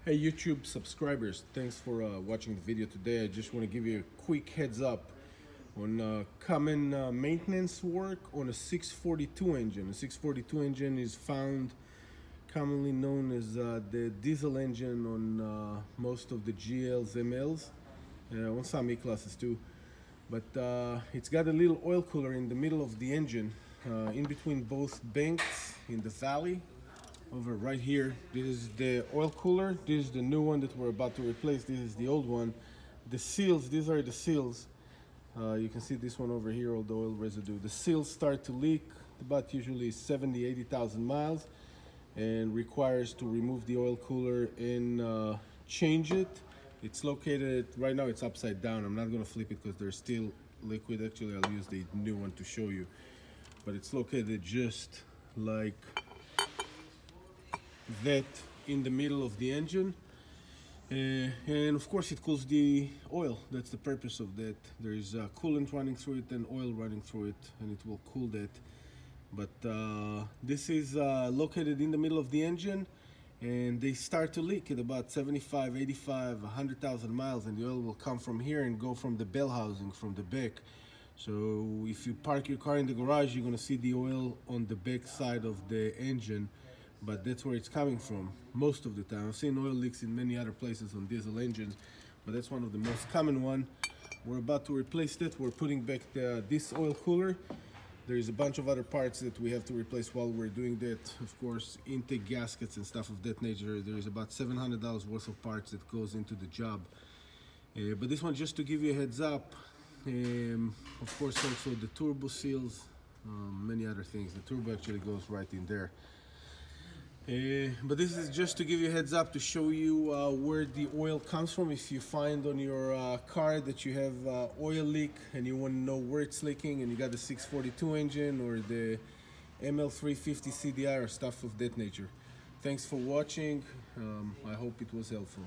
Hey YouTube subscribers, thanks for watching the video today. I just want to give you a quick heads up on common maintenance work on a 642 engine. A 642 engine is found commonly known as the diesel engine on most of the GLs, MLs, on some E-classes too. But it's got a little oil cooler in the middle of the engine, in between both banks in the valley. Over right here, this is the oil cooler. This is the new one that we're about to replace. This is the old one. The seals, these are the seals. You can see this one over here, all the oil residue. The seals start to leak about usually 80,000 miles and requires to remove the oil cooler and change it. It's located, right now it's upside down. I'm not gonna flip it because there's still liquid. Actually, I'll use the new one to show you. But it's located just like that in the middle of the engine, and of course it cools the oil. That's the purpose of that. There is coolant running through it and oil running through it, and it will cool that. But this is located in the middle of the engine, and they start to leak at about 75, 85, 100,000 miles, and the oil will come from here and go from the bell housing from the back. So if you park your car in the garage, you're gonna see the oil on the back side of the engine, but that's where it's coming from most of the time. I've seen oil leaks in many other places on diesel engines, but that's one of the most common one. We're about to replace that. We're putting back this oil cooler. There's a bunch of other parts that we have to replace while we're doing that. Of course, intake gaskets and stuff of that nature. There's about $700 worth of parts that goes into the job. But this one, just to give you a heads up, of course also the turbo seals, many other things. The turbo actually goes right in there. But this is just to give you a heads up to show you where the oil comes from. If you find on your car that you have oil leak and you want to know where it's leaking, and you got the 642 engine or the ML350 CDI or stuff of that nature. Thanks for watching. I hope it was helpful.